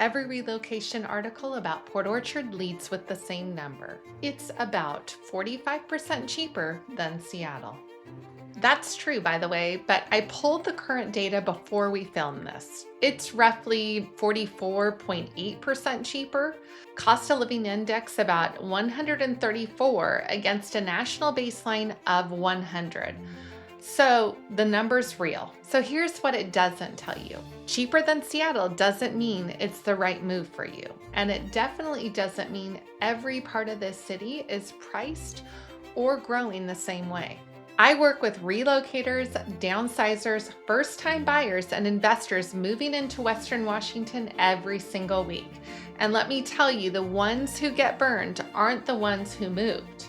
Every relocation article about Port Orchard leads with the same number. It's about 45% cheaper than Seattle. That's true, by the way, but I pulled the current data before we filmed this. It's roughly 44.8% cheaper. Cost of living index about 134 against a national baseline of 100. So the number's real. So here's what it doesn't tell you. Cheaper than Seattle doesn't mean it's the right move for you. And it definitely doesn't mean every part of this city is priced or growing the same way. I work with relocators, downsizers, first-time buyers, and investors moving into Western Washington every single week. And let me tell you, the ones who get burned aren't the ones who moved.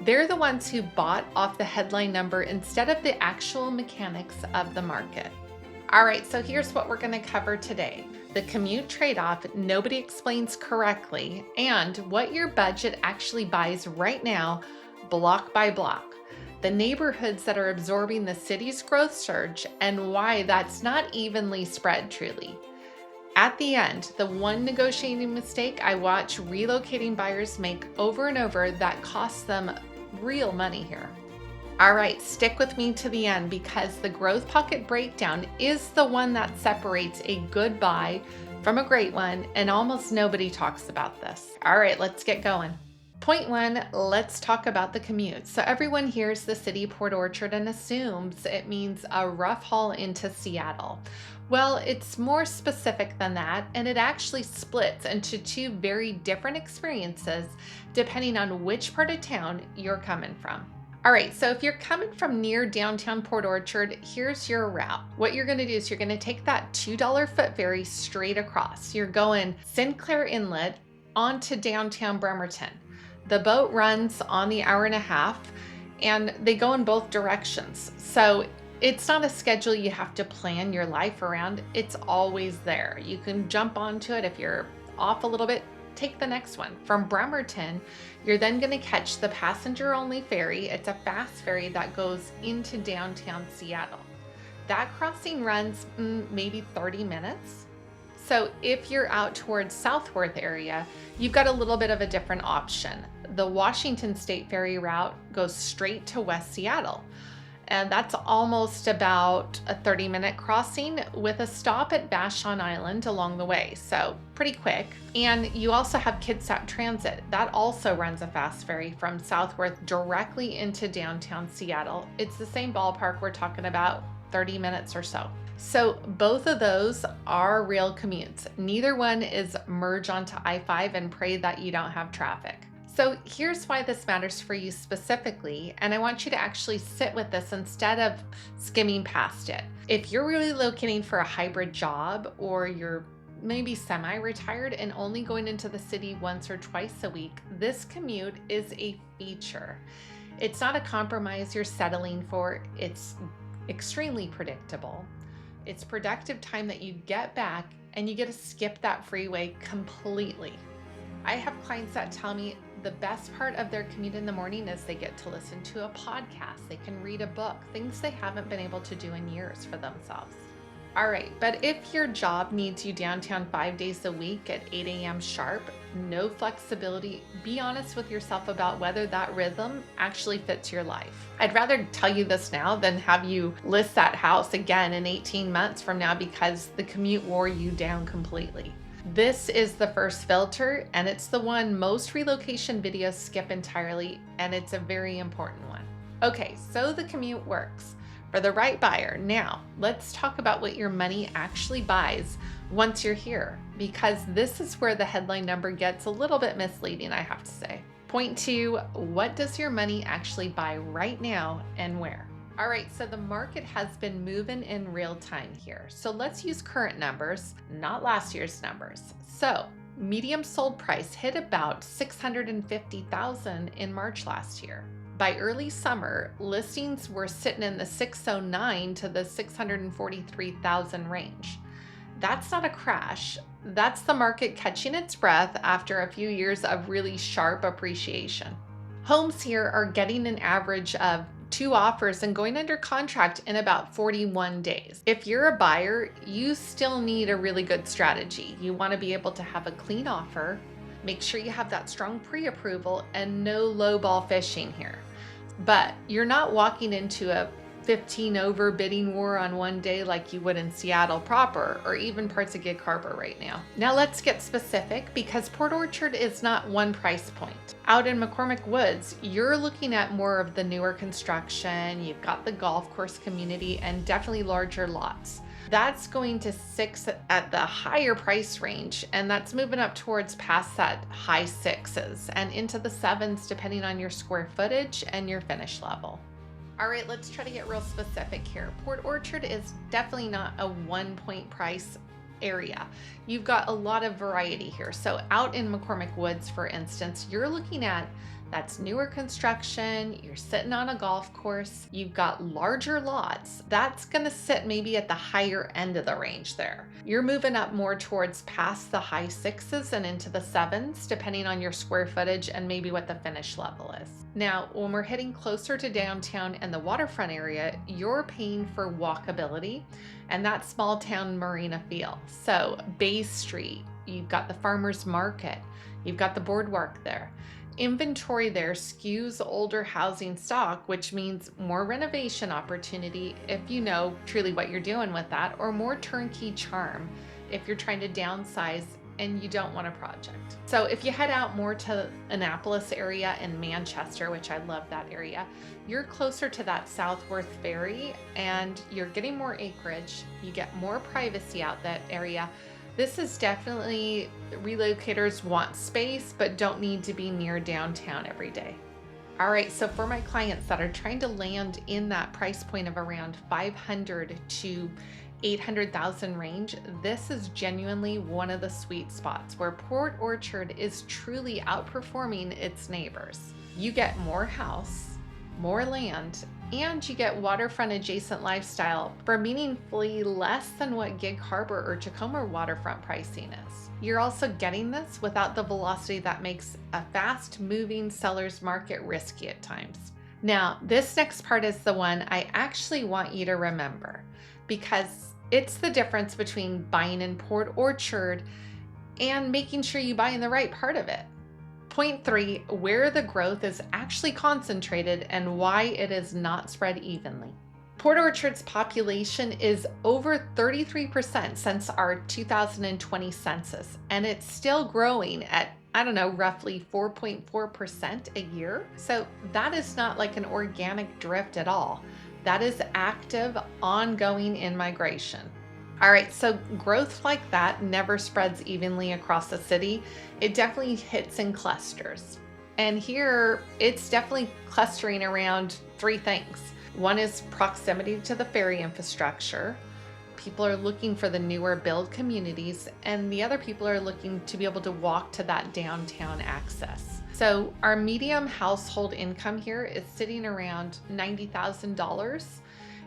They're the ones who bought off the headline number instead of the actual mechanics of the market. All right, so here's what we're going to cover today. The commute trade-off nobody explains correctly, and what your budget actually buys right now, block by block. The neighborhoods that are absorbing the city's growth surge, and why that's not evenly spread truly. At the end, the one negotiating mistake I watch relocating buyers make over and over that costs them real money here. All right, stick with me to the end because the growth pocket breakdown is the one that separates a good buy from a great one, and almost nobody talks about this. All right, let's get going. Point one, let's talk about the commute. So everyone hears the city Port Orchard and assumes it means a rough haul into Seattle. Well, it's more specific than that, and it actually splits into two very different experiences depending on which part of town you're coming from. All right, so if you're coming from near downtown Port Orchard, here's your route. What you're gonna do is you're gonna take that $2 foot ferry straight across. You're going Sinclair Inlet onto downtown Bremerton. The boat runs on the hour and a half, and they go in both directions. So it's not a schedule you have to plan your life around. It's always there. You can jump onto it. If you're off a little bit, take the next one. From Bremerton, you're then going to catch the passenger-only ferry. It's a fast ferry that goes into downtown Seattle. That crossing runs maybe 30 minutes. So if you're out towards Southworth area, you've got a little bit of a different option. The Washington State Ferry route goes straight to West Seattle. And that's almost about a 30-minute crossing with a stop at Vashon Island along the way. So pretty quick. And you also have Kitsap Transit. That also runs a fast ferry from Southworth directly into downtown Seattle. It's the same ballpark we're talking about, 30 minutes or so. So both of those are real commutes. Neither one is merge onto I-5 and pray that you don't have traffic. So here's why this matters for you specifically, and I want you to actually sit with this instead of skimming past it. If you're really looking for a hybrid job, or you're maybe semi-retired and only going into the city once or twice a week, this commute is a feature. It's not a compromise you're settling for. It's extremely predictable. It's productive time that you get back, and you get to skip that freeway completely. I have clients that tell me the best part of their commute in the morning is they get to listen to a podcast, they can read a book, things they haven't been able to do in years for themselves. All right, but if your job needs you downtown 5 days a week at 8 a.m. sharp, no flexibility, be honest with yourself about whether that rhythm actually fits your life. I'd rather tell you this now than have you list that house again in 18 months from now because the commute wore you down completely. This is the first filter, and it's the one most relocation videos skip entirely, and it's a very important one. Okay, so the commute works for the right buyer. Now, let's talk about what your money actually buys once you're here, because this is where the headline number gets a little bit misleading, I have to say. Point two, what does your money actually buy right now and where? All right, so the market has been moving in real time here. So let's use current numbers, not last year's numbers. So medium sold price hit about $650,000 in March last year. By early summer, listings were sitting in the 609 to the 643,000 range. That's not a crash. That's the market catching its breath after a few years of really sharp appreciation. Homes here are getting an average of 2 offers and going under contract in about 41 days. If you're a buyer, you still need a really good strategy. You want to be able to have a clean offer, make sure you have that strong pre-approval, and no lowball fishing here. But you're not walking into a 15 over bidding war on one day like you would in Seattle proper or even parts of Gig Harbor right now. Now let's get specific, because Port Orchard is not one price point. Out in McCormick Woods, you're looking at more of the newer construction, you've got the golf course community, and definitely larger lots. That's going to 6 at the higher price range, and that's moving up towards past that high 6s and into the 7s depending on your square footage and your finish level. All right, let's try to get real specific here. Port Orchard is definitely not a 1-point price area. You've got a lot of variety here. So out in McCormick Woods, for instance, you're looking at that's newer construction, you're sitting on a golf course, you've got larger lots. That's gonna sit maybe at the higher end of the range there. You're moving up more towards past the high 6s and into the 7s, depending on your square footage and maybe what the finish level is. Now, when we're heading closer to downtown and the waterfront area, you're paying for walkability and that small town marina feel. So Bay Street, you've got the farmer's market, you've got the boardwalk there. Inventory there skews older housing stock, which means more renovation opportunity if you know truly what you're doing with that, or more turnkey charm if you're trying to downsize and you don't want a project. So if you head out more to Annapolis area and Manchester, which I love that area, you're closer to that Southworth ferry and you're getting more acreage, you get more privacy out that area. This is definitely, relocators want space, but don't need to be near downtown every day. All right, so for my clients that are trying to land in that price point of around 500 to 800,000 range, this is genuinely one of the sweet spots where Port Orchard is truly outperforming its neighbors. You get more house, more land, and you get waterfront adjacent lifestyle for meaningfully less than what Gig Harbor or Tacoma waterfront pricing is. You're also getting this without the velocity that makes a fast moving seller's market risky at times. Now, this next part is the one I actually want you to remember, because it's the difference between buying in Port Orchard and making sure you buy in the right part of it. Point 3, where the growth is actually concentrated and why it is not spread evenly. Port Orchard's population is over 33% since our 2020 census, and it's still growing at, roughly 4.4% a year. So that is not like an organic drift at all. That is active, ongoing in-migration. All right, so growth like that never spreads evenly across the city. It definitely hits in clusters. And here, it's definitely clustering around 3 things. One is proximity to the ferry infrastructure. People are looking for the newer build communities, and the other people are looking to be able to walk to that downtown access. So our medium household income here is sitting around $90,000.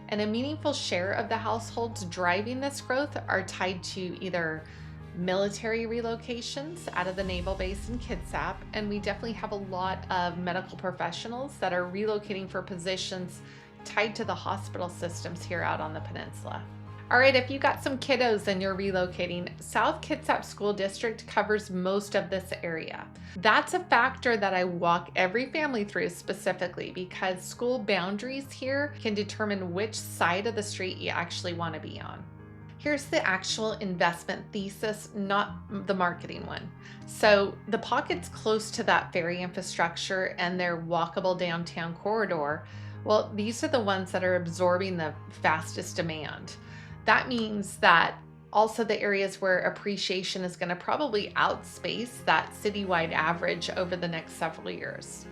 And a meaningful share of the households driving this growth are tied to either military relocations out of the naval base in Kitsap, and we definitely have a lot of medical professionals that are relocating for positions tied to the hospital systems here out on the peninsula. All right, if you got some kiddos and you're relocating, South Kitsap School District covers most of this area. That's a factor that I walk every family through specifically, because school boundaries here can determine which side of the street you actually want to be on. Here's the actual investment thesis, not the marketing one. So the pockets close to that ferry infrastructure and their walkable downtown corridor, well, these are the ones that are absorbing the fastest demand. That means that also the areas where appreciation is going to probably outspace that citywide average over the next several years.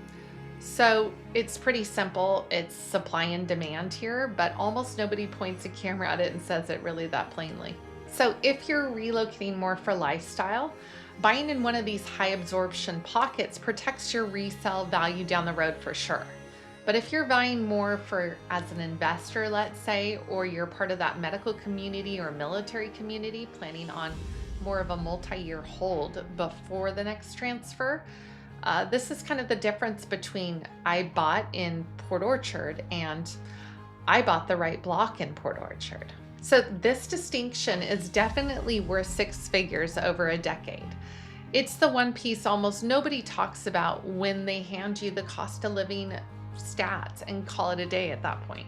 So it's pretty simple. It's supply and demand here, but almost nobody points a camera at it and says it really that plainly. So if you're relocating more for lifestyle, buying in one of these high absorption pockets protects your resale value down the road for sure. But if you're buying more for as an investor, let's say, or you're part of that medical community or military community planning on more of a multi-year hold before the next transfer, This is kind of the difference between I bought in Port Orchard and I bought the right block in Port Orchard. So this distinction is definitely worth six figures over a decade. It's the one piece almost nobody talks about when they hand you the cost of living stats and call it a day at that point.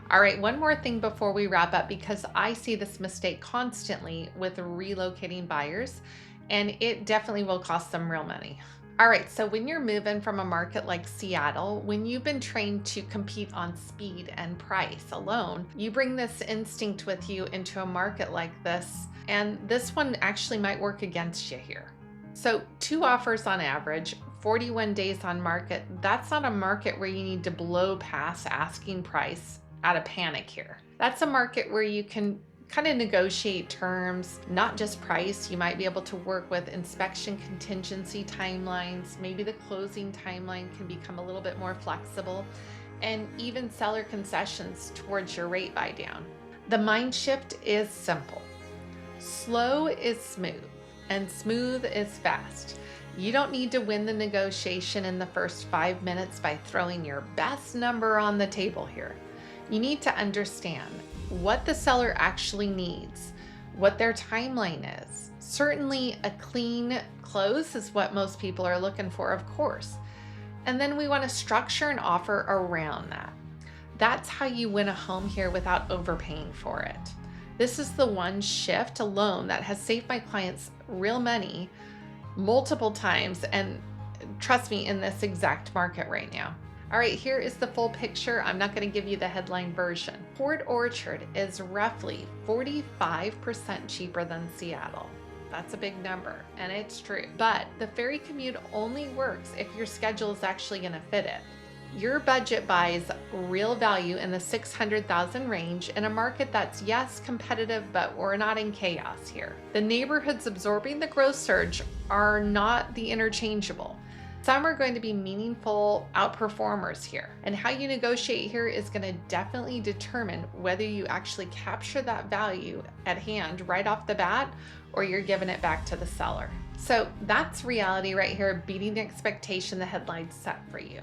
All right, one more thing before we wrap up, because I see this mistake constantly with relocating buyers, and it definitely will cost them real money. All right, so when you're moving from a market like Seattle, when you've been trained to compete on speed and price alone, you bring this instinct with you into a market like this, and this one actually might work against you here. So 2 offers on average, 41 days on market, that's not a market where you need to blow past asking price out of panic here. That's a market where you can kind of negotiate terms, not just price. You might be able to work with inspection contingency timelines. Maybe the closing timeline can become a little bit more flexible, and even seller concessions towards your rate buy down. The mind shift is simple. Slow is smooth, and smooth is fast. You don't need to win the negotiation in the first 5 minutes by throwing your best number on the table here. You need to understand what the seller actually needs, what their timeline is. Certainly a clean close is what most people are looking for, of course. And then we want to structure an offer around that. That's how you win a home here without overpaying for it. This is the one shift alone that has saved my clients real money multiple times, and trust me, in this exact market right now. All right, here is the full picture. I'm not going to give you the headline version. Port Orchard is roughly 45% cheaper than Seattle. That's a big number, and it's true. But the ferry commute only works if your schedule is actually going to fit it. Your budget buys real value in the 600,000 range in a market that's, yes, competitive, but we're not in chaos here. The neighborhoods absorbing the growth surge are not the interchangeable. Some are going to be meaningful outperformers here, and how you negotiate here is going to definitely determine whether you actually capture that value at hand right off the bat, or you're giving it back to the seller. So that's reality right here, beating the expectation the headlines set for you.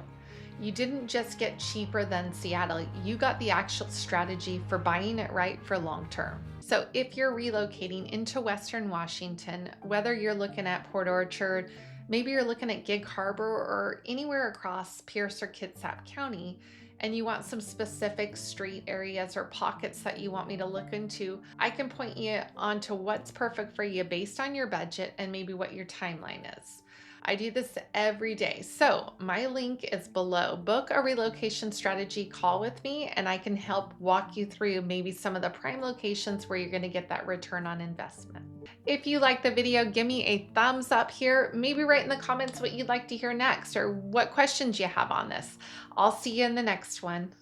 You didn't just get cheaper than Seattle, you got the actual strategy for buying it right for long term. So if you're relocating into Western Washington, whether you're looking at Port Orchard, maybe you're looking at Gig Harbor, or anywhere across Pierce or Kitsap County, and you want some specific street areas or pockets that you want me to look into, I can point you onto what's perfect for you based on your budget and maybe what your timeline is. I do this every day. So my link is below. Book a relocation strategy call with me, and I can help walk you through maybe some of the prime locations where you're going to get that return on investment. If you like the video, give me a thumbs up here. Maybe write in the comments what you'd like to hear next or what questions you have on this. I'll see you in the next one.